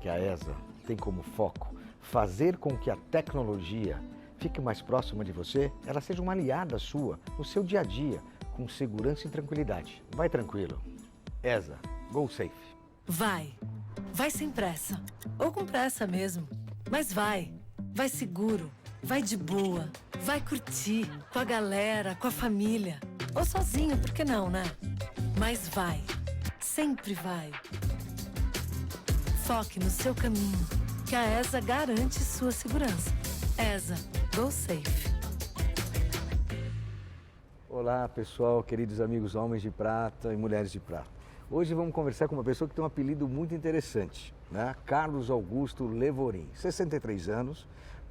que a ESA tem como foco fazer com que a tecnologia fique mais próxima de você, ela seja uma aliada sua no seu dia a dia, com segurança e tranquilidade. Vai tranquilo. ESA, go safe. Vai. Vai sem pressa. Ou com pressa mesmo. Mas vai. Vai seguro. Vai de boa. Vai curtir. Com a galera, com a família. Ou sozinho, por que não, né? Mas vai. Sempre vai. Foque no seu caminho, que a ESA garante sua segurança. ESA, go safe. Olá pessoal, queridos amigos homens de prata e mulheres de prata. Hoje vamos conversar com uma pessoa que tem um apelido muito interessante, né? Carlos Augusto Levorin, 63 anos,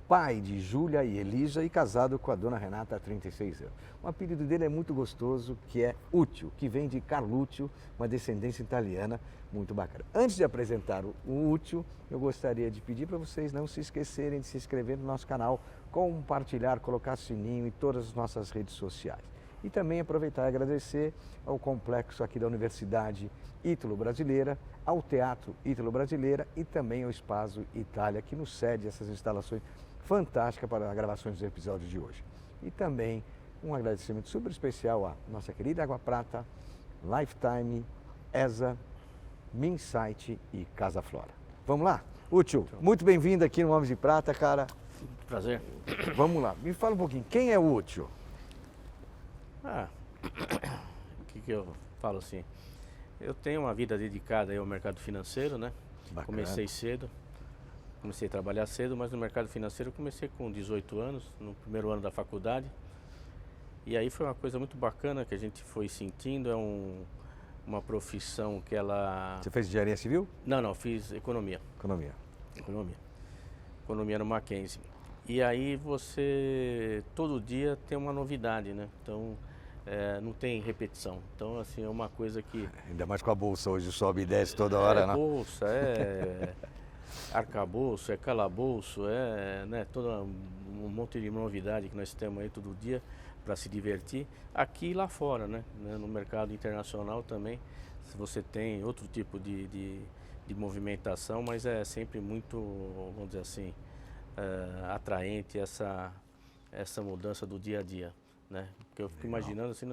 pai de Júlia e Elisa e casado com a dona Renata há 36 anos. O apelido dele é muito gostoso, que é Útil, que vem de Carluccio, uma descendência italiana muito bacana. Antes de apresentar o Útil, eu gostaria de pedir para vocês não se esquecerem de se inscrever no nosso canal, compartilhar, colocar sininho em todas as nossas redes sociais. E também aproveitar e agradecer ao complexo aqui da Universidade Ítalo-Brasileira, ao Teatro Ítalo-Brasileira e também ao Espaço Itália, que nos cede essas instalações fantásticas para as gravações dos episódios de hoje. E também um agradecimento super especial à nossa querida Água Prata, Lifetime, ESA, Minsight e Casa Flora. Vamos lá? Útil, muito bem-vindo aqui no Homens de Prata, cara. Prazer. Vamos lá, me fala um pouquinho, quem é o Útil? O que eu falo assim? Eu tenho uma vida dedicada aí ao mercado financeiro, né? Bacana. Comecei cedo, comecei a trabalhar cedo, mas no mercado financeiro eu comecei com 18 anos, no primeiro ano da faculdade. E aí foi uma coisa muito bacana que a gente foi sentindo, uma profissão que ela... Você fez engenharia civil? Não, fiz economia. Economia no Mackenzie. E aí você, todo dia tem uma novidade, né? Então, não tem repetição. Então, assim, é uma coisa que... Ainda mais com a bolsa hoje, sobe e desce toda hora, né? É bolsa, é arcabouço, é calabouço, né, todo um monte de novidade que nós temos aí todo dia para se divertir. Aqui e lá fora, né? No mercado internacional também, se você tem outro tipo de movimentação, mas é sempre muito, vamos dizer assim, atraente essa mudança do dia a dia, né? Porque eu fico imaginando assim,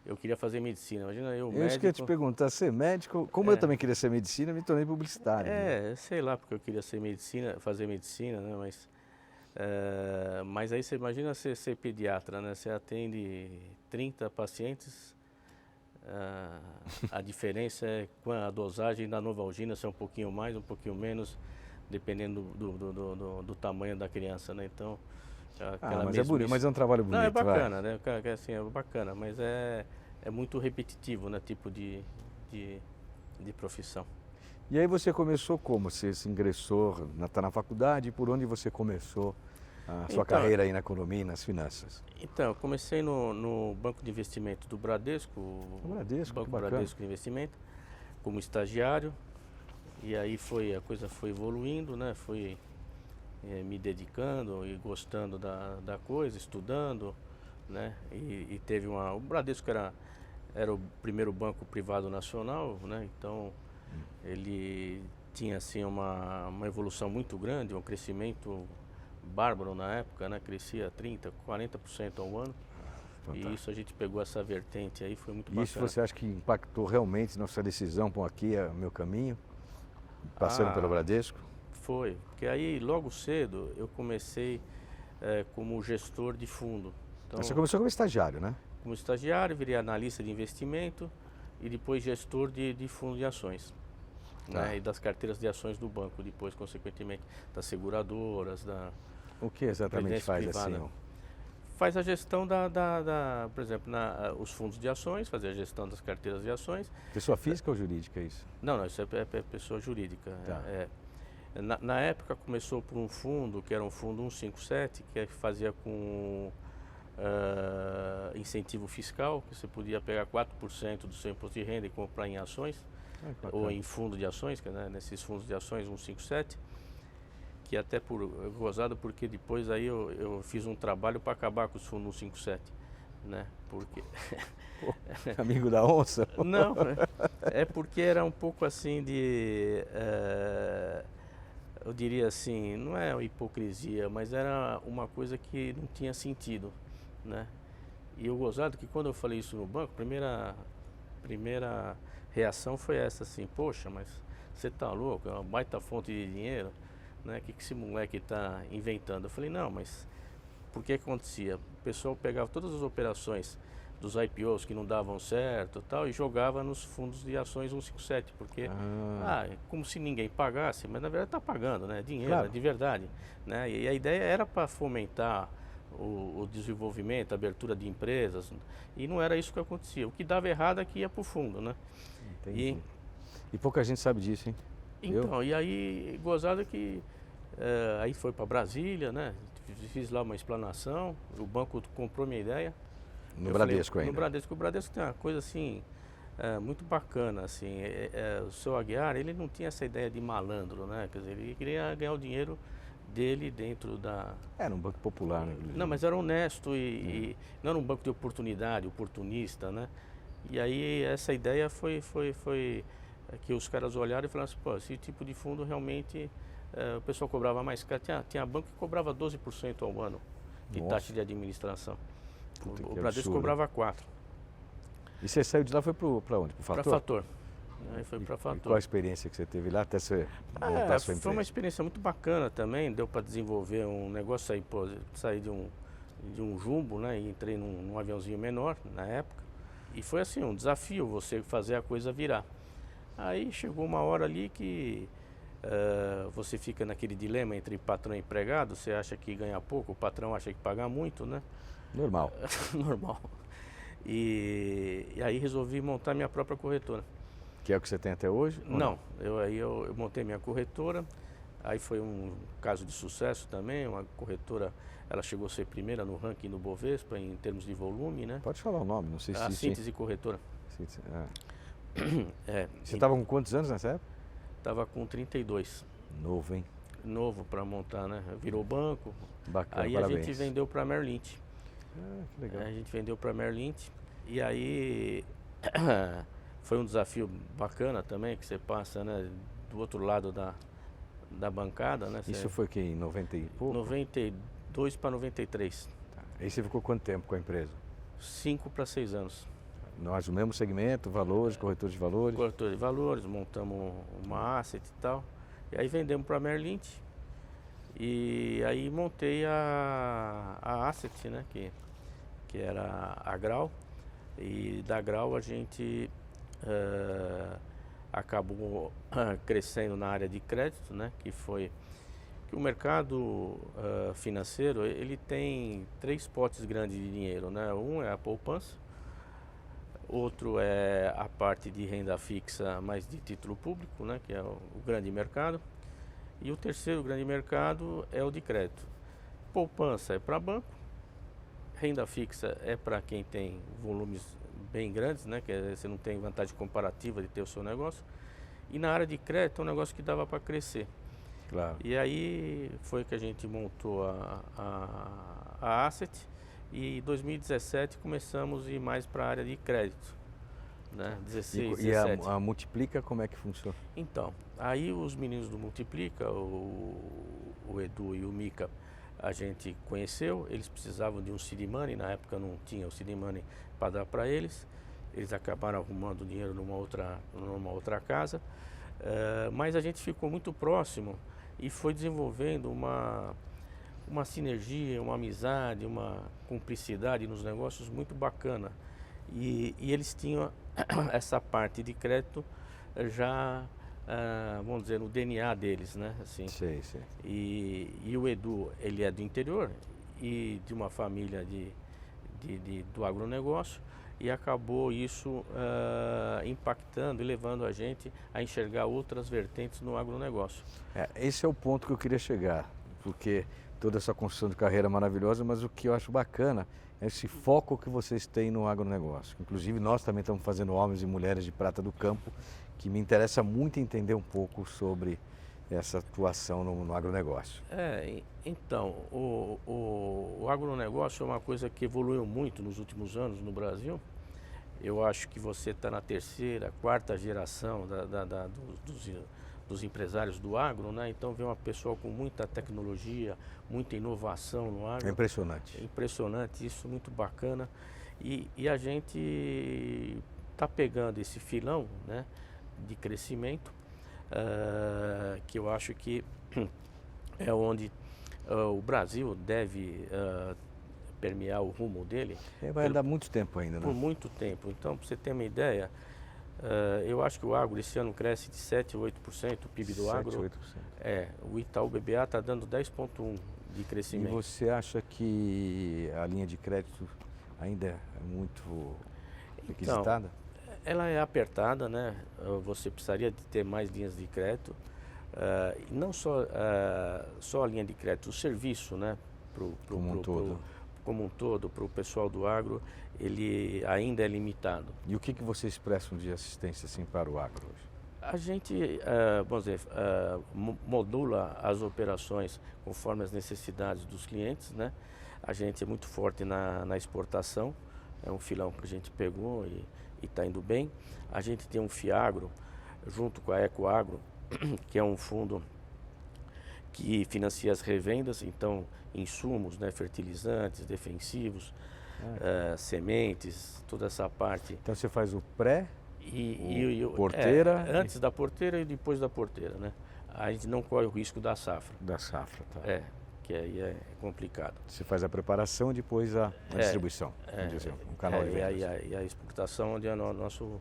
eu queria fazer medicina, imagina eu médico... Eu queria te perguntar, ser médico, como eu também queria ser medicina, me tornei publicitário. Né? Sei lá, porque eu queria fazer medicina, né? Mas aí você imagina você ser pediatra, né? Você atende 30 pacientes, a diferença é com a dosagem da Novalgina, se é um pouquinho mais, um pouquinho menos, dependendo do tamanho da criança, né? Então, mas é bonito, mas é um trabalho bonito. Não, é bacana, né? Assim, é bacana, mas é muito repetitivo, né? Tipo de profissão. E aí você começou como? Você se ingressou, está na faculdade, por onde você começou a sua carreira aí na economia e nas finanças? Então, eu comecei no Banco de Investimento do Bradesco, Banco Bradesco de Investimento, como estagiário. E aí a coisa foi evoluindo, né? Fui me dedicando e gostando da coisa, estudando, né? E teve o Bradesco era o primeiro banco privado nacional, né? Então ele tinha assim uma evolução muito grande, um crescimento bárbaro na época, né? Crescia 30%, 40% ao ano. Fantástico. E isso a gente pegou essa vertente aí, foi muito bacana. Isso você acha que impactou realmente na sua decisão, bom, aqui é o meu caminho, passando pelo Bradesco? Foi, porque aí logo cedo eu comecei como gestor de fundo. Então, você começou como estagiário, né? Como estagiário, virei analista de investimento e depois gestor de fundo de ações. Né? E das carteiras de ações do banco, depois, consequentemente, das seguradoras, O que exatamente faz privada. assim? Faz a gestão por exemplo, os fundos de ações, fazer a gestão das carteiras de ações. Pessoa física ou jurídica isso? Não, isso é pessoa jurídica. Tá. Na época começou por um fundo, que era um fundo 157, que fazia com incentivo fiscal, que você podia pegar 4% do seu imposto de renda e comprar em ações, ou em fundo de ações, que, né, nesses fundos de ações 157, que até gozado porque depois aí eu fiz um trabalho para acabar com os fundos 157, né? Porque... Amigo da onça? Não, é porque era um pouco assim eu diria assim, não é uma hipocrisia, mas era uma coisa que não tinha sentido, né? E o gozado que quando eu falei isso no banco, a primeira reação foi essa assim, poxa, mas você tá louco, é uma baita fonte de dinheiro, né? O que esse moleque tá inventando? Eu falei, não, mas por que acontecia? O pessoal pegava todas as operações dos IPOs que não davam certo tal, e jogava nos fundos de ações 157, porque como se ninguém pagasse, mas na verdade está pagando, né? Dinheiro, Claro. de verdade, né? E a ideia era para fomentar o desenvolvimento, a abertura de empresas, e não era isso que acontecia. O que dava errado é que ia para o fundo, né? Entendi. E pouca gente sabe disso, hein? Então, e aí, gozado que aí foi para Brasília, né? Fiz lá uma explanação, o banco comprou minha ideia. No Bradesco ainda? No Bradesco. O Bradesco tem uma coisa assim, muito bacana, assim, o seu Aguiar, ele não tinha essa ideia de malandro, né? Quer dizer, ele queria ganhar o dinheiro dele dentro da... Era um banco popular, né? Não, mas era honesto e não era um banco de oportunidade, oportunista, né? E aí essa ideia foi que os caras olharam e falaram assim, pô, esse tipo de fundo realmente o pessoal cobrava mais caro. Tinha banco que cobrava 12% ao ano de taxa de administração. O Bradesco cobrava 4%. E você saiu de lá, foi para onde? Para o Fator? Para Fator. Aí foi para Fator. E qual a experiência que você teve lá até você montar a sua empresa? Foi uma experiência muito bacana também, deu para desenvolver um negócio aí, pô, saí de um jumbo, né, e entrei num aviãozinho menor na época. E foi assim, um desafio você fazer a coisa virar. Aí chegou uma hora ali que você fica naquele dilema entre patrão e empregado, você acha que ganha pouco, o patrão acha que paga muito, né? Normal. Normal. E aí resolvi montar minha própria corretora. Que é o que você tem até hoje? Não, eu montei minha corretora, aí foi um caso de sucesso também, uma corretora, ela chegou a ser primeira no ranking do Bovespa em termos de volume, né? Pode falar o nome, não sei se... A Síntese Corretora. Síntese, Você estava com quantos anos nessa época? Estava com 32. Novo, hein? Novo para montar, né? Virou banco. Bacana, aí parabéns. A gente vendeu para a Merrill Lynch. Que legal. A gente vendeu para a Merrill Lynch e aí foi um desafio bacana também, que você passa, né, do outro lado da bancada, né? Isso foi que em 90 e pouco? 92 para 93. Tá. Aí você ficou quanto tempo com a empresa? 5 para 6 anos. Nós, o mesmo segmento, valores, corretores de valores? Corretor de valores, montamos uma asset e tal. E aí vendemos para a Merrill Lynch. E aí montei a asset, né, que era a Grau. E da Grau a gente acabou crescendo na área de crédito, né, que o mercado financeiro, ele tem 3 potes grandes de dinheiro, né? Um é a poupança, outro é a parte de renda fixa, mais de título público, né, que é o grande mercado. E o terceiro grande mercado é o de crédito. Poupança é para banco, renda fixa é para quem tem volumes bem grandes, né, que você não tem vantagem comparativa de ter o seu negócio. E na área de crédito é um negócio que dava para crescer. Claro. E aí foi que a gente montou a Asset e em 2017 começamos a ir mais para a área de crédito, né? 16, 17. E a Multiplica como é que funciona? Então, aí os meninos do Multiplica, o Edu e o Mica, a gente conheceu, eles precisavam de um seed money, na época não tinha o seed money para dar para eles, eles acabaram arrumando dinheiro numa outra casa, mas a gente ficou muito próximo e foi desenvolvendo uma sinergia, uma amizade, uma cumplicidade nos negócios muito bacana. E eles tinham essa parte de crédito já, vamos dizer, no DNA deles, né? Assim. Sei. E o Edu, ele é do interior e de uma família do agronegócio, e acabou isso impactando e levando a gente a enxergar outras vertentes no agronegócio. Esse é o ponto que eu queria chegar, porque toda essa construção de carreira maravilhosa, mas o que eu acho bacana é esse foco que vocês têm no agronegócio. Inclusive nós também estamos fazendo Homens e Mulheres de Prata do Campo, que me interessa muito entender um pouco sobre essa atuação no agronegócio. Então, o agronegócio é uma coisa que evoluiu muito nos últimos anos no Brasil. Eu acho que você está na terceira, quarta geração dos empresários do agro, né? Então vem uma pessoa com muita tecnologia, muita inovação no agro. É impressionante. É impressionante, isso muito bacana. E a gente está pegando esse filão, né, de crescimento, que eu acho que é onde o Brasil deve permear o rumo dele. Vai dar muito tempo ainda, né? Por muito tempo. Então, para você ter uma ideia, eu acho que o agro esse ano cresce de 7% a 8%, o PIB do agro. 8%. O Itaú BBA está dando 10,1% de crescimento. E você acha que a linha de crédito ainda é muito requisitada? Então, ela é apertada, né? Você precisaria de ter mais linhas de crédito. Não só a linha de crédito, o serviço, né? Como um todo, para o pessoal do agro, ele ainda é limitado. E o que vocês prestam de assistência assim, para o agro hoje? A gente, vamos dizer, modula as operações conforme as necessidades dos clientes, né? A gente é muito forte na exportação, é um filão que a gente pegou e está indo bem. A gente tem um FIAGRO, junto com a Ecoagro, que é um fundo que financia as revendas, então insumos, né, fertilizantes, defensivos, sementes, toda essa parte. Então você faz o pré, porteira? Antes da porteira e depois da porteira, né? A gente não corre o risco da safra. Da safra, tá. Que aí é complicado. Você faz a preparação e depois a distribuição, um canal de vendas. E a exportação onde é nosso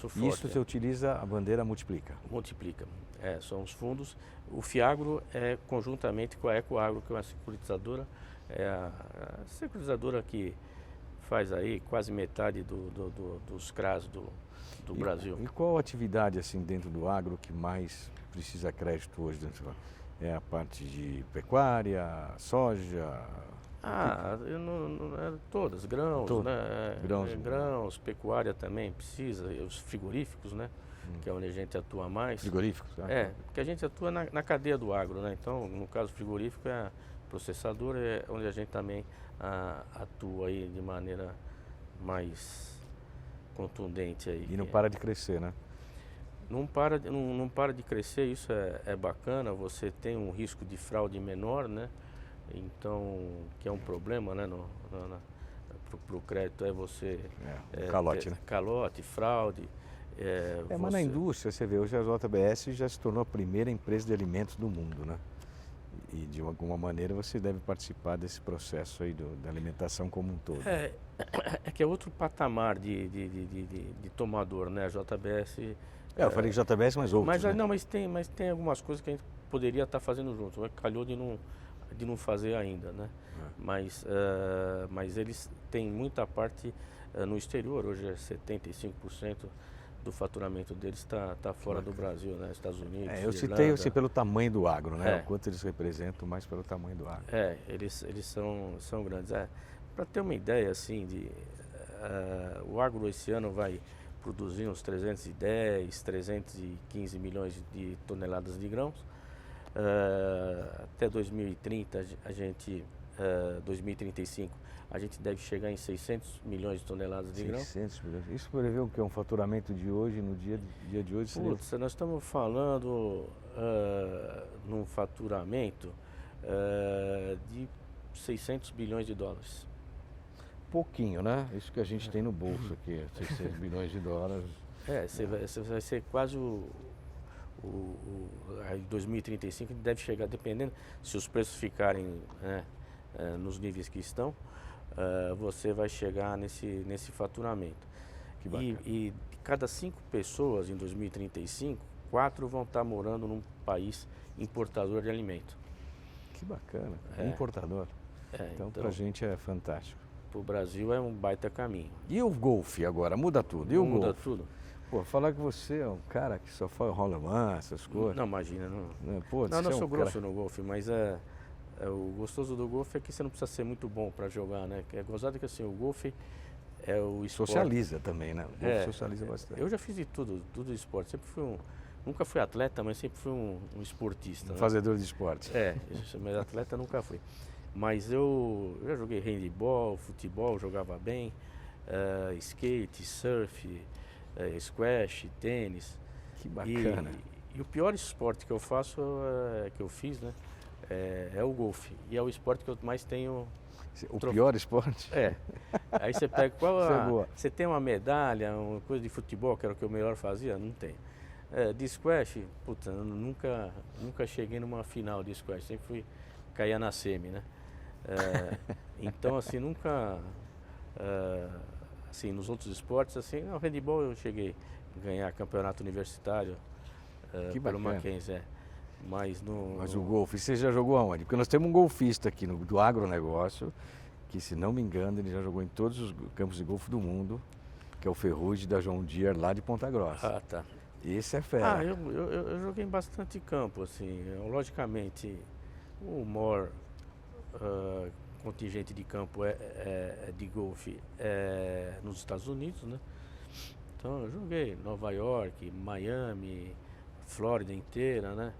forte. Isso você utiliza a bandeira Multiplica? Multiplica. São os fundos. O FIAGRO é conjuntamente com a Ecoagro, que é uma securitizadora. É a securitizadora que faz aí quase metade dos CRAs do Brasil. E qual atividade assim dentro do agro que mais precisa crédito hoje dentro do agro? É a parte de pecuária, soja? Todas, grãos, né? Grãos, pecuária também precisa, os frigoríficos, né? Que é onde a gente atua mais. Frigoríficos? Porque a gente atua na cadeia do agro, né? Então, no caso frigorífico, é processador, é onde a gente também atua aí de maneira mais contundente aí. E não para de crescer, né? Não para de crescer, isso é bacana, você tem um risco de fraude menor, né? Então, que é um problema, né? Para o crédito você... calote, né? Calote, fraude. Mas na indústria, você vê, hoje a JBS já se tornou a primeira empresa de alimentos do mundo, né? E de alguma maneira você deve participar desse processo aí da alimentação como um todo. É que é outro patamar de tomador, né? A JBS... eu falei que JBS, mas outros, né? Não, mas tem algumas coisas que a gente poderia estar fazendo junto. Calhou de não fazer ainda, né? Mas eles têm muita parte no exterior. Hoje é 75% do faturamento deles está fora do Brasil, né? Estados Unidos, eu citei assim, pelo tamanho do agro, né? O quanto eles representam, mais pelo tamanho do agro. Eles são grandes. Para ter uma ideia, assim, o agro esse ano vai produzir uns 310, 315 milhões de toneladas de grãos. Até 2030, 2035, a gente deve chegar em 600 milhões de toneladas de grãos. 600 milhões. Isso prevê o que? Um faturamento de hoje, no dia de hoje? Nós estamos falando num faturamento de 600 bilhões de dólares. Pouquinho, né? Isso que a gente tem no bolso aqui, 600 bilhões de dólares. Você vai ser quase em 2035 deve chegar, dependendo, se os preços ficarem nos níveis que estão, você vai chegar nesse faturamento. Que bacana. E de cada 5 pessoas em 2035, 4 vão estar morando num país importador de alimento. Que bacana, importador. Então pra gente é fantástico. Para o Brasil é um baita caminho. E o golfe agora? Muda tudo. E o golfe? Muda tudo. Pô, falar que você é um cara que só faz rolemã, essas coisas. Não, imagina. Não sou grosso no golfe, mas o gostoso do golfe é que você não precisa ser muito bom para jogar, né? É gozado que assim, o golfe é o esporte. Socializa também, né? O golfe socializa bastante. Eu já fiz de tudo esporte. Sempre fui nunca fui atleta, mas sempre fui um esportista. Um fazedor de esporte. Mas atleta nunca fui. Mas eu já joguei handebol, futebol, jogava bem, skate, surf, squash, tênis. Que bacana. E o pior esporte que eu faço, que eu fiz, né, é o golfe. E é o esporte que eu mais tenho. O pior esporte? É. Aí você pega boa. Você tem uma medalha, uma coisa de futebol, que era o que eu melhor fazia? Não tem. De squash, puta, eu nunca cheguei numa final de squash, sempre caía na semi, né? Então, assim, nunca, assim, nos outros esportes, assim, no handebol eu cheguei a ganhar campeonato universitário pelo Mackenzie, mas o golfe, você já jogou aonde? Porque nós temos um golfista aqui do agronegócio, que se não me engano, ele já jogou em todos os campos de golfe do mundo, que é o Ferrugem da John Deere, lá de Ponta Grossa. Ah, tá. Esse é fera. Eu joguei em bastante campo, assim, logicamente, o maior contingente de campo de golfe nos Estados Unidos, né? Então eu joguei em Nova York, Miami, Flórida inteira, né?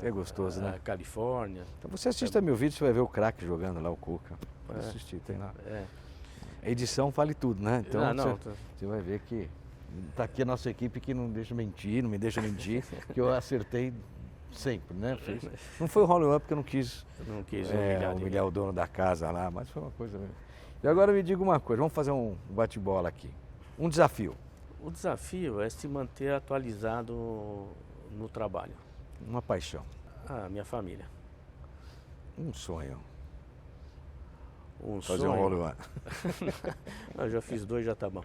É gostoso, né? Califórnia. Então você assista meu vídeo, você vai ver o craque jogando lá, o Cuca. Pode assistir, tem lá. A edição vale tudo, né? Então você vai ver que tá aqui a nossa equipe que não deixa mentir, não me deixa mentir, que eu acertei sempre, né? Não foi o roll-up porque eu não quis humilhar o dono da casa lá, mas foi uma coisa mesmo. E agora me diga uma coisa, vamos fazer um bate-bola aqui. Um desafio. O desafio é se manter atualizado no trabalho. Uma paixão. Minha família. Um sonho. Fazer um roll-up. Eu já fiz 2, já tá bom.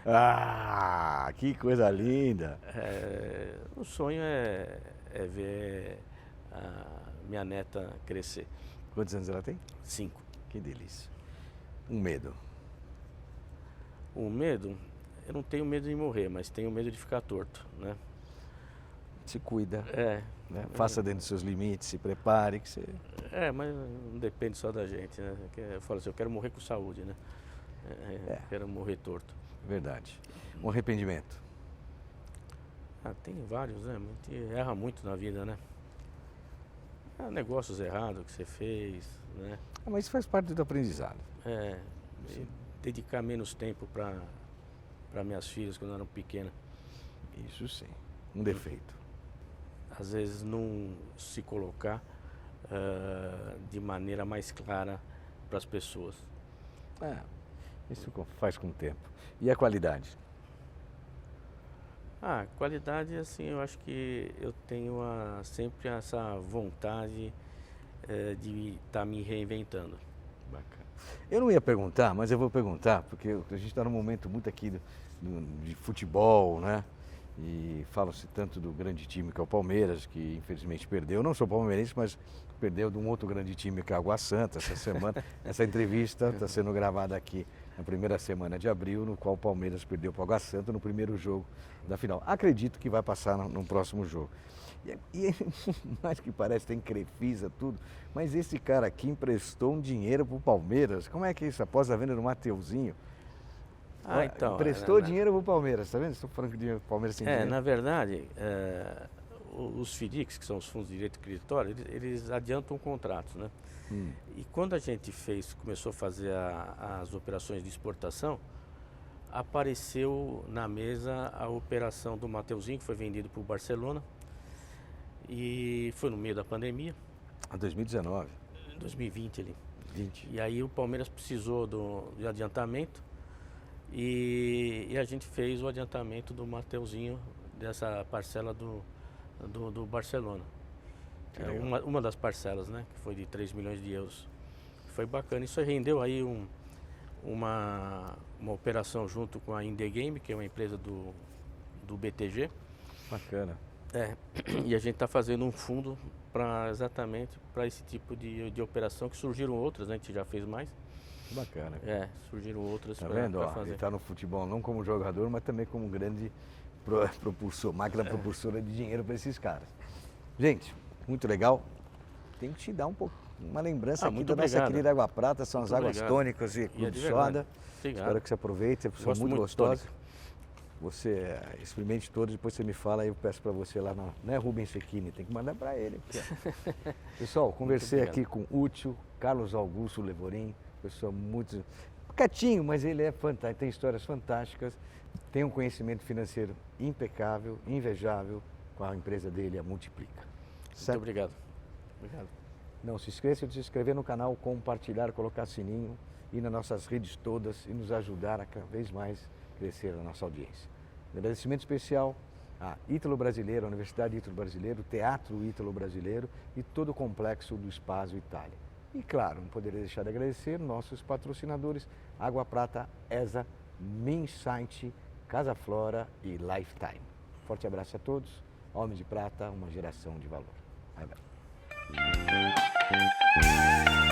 Ah, que coisa linda. O sonho é ver a minha neta crescer. Quantos anos ela tem? 5. Que delícia. Um medo. O medo, eu não tenho medo de morrer, mas tenho medo de ficar torto, né? Se cuida. Né? Faça dentro dos seus limites, se prepare. Que você... mas não depende só da gente, né? Eu falo assim, eu quero morrer com saúde, né? Quero morrer torto. Verdade. Um arrependimento? Tem vários, né? A gente erra muito na vida, né? Negócios errados que você fez, né? Mas isso faz parte do aprendizado. Dedicar menos tempo para minhas filhas quando eram pequenas. Isso sim. Um defeito. Às vezes não se colocar de maneira mais clara para as pessoas. Isso faz com o tempo. E a qualidade? Qualidade, assim, eu acho que eu tenho sempre essa vontade de estar me reinventando. Bacana. Eu não ia perguntar, mas eu vou perguntar, porque a gente está num momento muito aqui de futebol, né? E fala-se tanto do grande time que é o Palmeiras, que infelizmente perdeu. Eu não sou palmeirense, mas perdeu de um outro grande time que é a Água Santa essa semana. Essa entrevista está sendo gravada aqui na primeira semana de abril, no qual o Palmeiras perdeu para o Água Santa no primeiro jogo da final. Acredito que vai passar no próximo jogo. E mais que parece, tem Crefisa, tudo, mas esse cara aqui emprestou um dinheiro para o Palmeiras. Como é que é isso? Após a venda do Mateuzinho? Então, emprestou dinheiro para o Palmeiras, tá vendo? Estou falando que o Palmeiras tem dinheiro. Na verdade, os FDICs, que são os fundos de direito creditório, eles adiantam contratos, né? E quando a gente começou a fazer as operações de exportação, apareceu na mesa a operação do Mateuzinho, que foi vendido para o Barcelona, e foi no meio da pandemia. 2019. 2020 ali. 20. E aí o Palmeiras precisou de adiantamento e a gente fez o adiantamento do Mateuzinho, dessa parcela do Barcelona. Uma das parcelas, né? Que foi de 3 milhões de euros. Foi bacana. Isso rendeu aí uma operação junto com a Indegame, que é uma empresa do BTG. Bacana. E a gente está fazendo um fundo exatamente para esse tipo de operação, que surgiram outras, né? A gente já fez mais. Bacana. Surgiram outras para fazer. Ele está no futebol não como jogador, mas também como um grande máquina propulsora de dinheiro para esses caras. Gente, muito legal. Tem que te dar uma lembrança aqui da nossa querida Água Prata, são as águas tônicas e Clube Soda. Espero que você aproveite, é pessoa muito gostosa. Você experimente todos, depois você me fala, aí eu peço para você lá, não é Rubens Fechini, tem que mandar para ele. Pessoal, conversei aqui com Útil, Carlos Augusto Levorin, pessoa muito quietinho, mas ele é fantástico, tem histórias fantásticas, tem um conhecimento financeiro impecável, invejável, com a empresa dele, a Multiplica. Muito obrigado. Obrigado. Não se esqueça de se inscrever no canal, compartilhar, colocar sininho, ir nas nossas redes todas e nos ajudar a cada vez mais crescer a nossa audiência. Um agradecimento especial à Ítalo Brasileiro, à Universidade Ítalo Brasileiro, Teatro Ítalo Brasileiro e todo o complexo do Espaço Itália. E claro, não poderia deixar de agradecer nossos patrocinadores Água Prata, ESA, Minsight, Casa Flora e Lifetime. Forte abraço a todos. Homens de Prata, uma geração de valor. Bye, bye.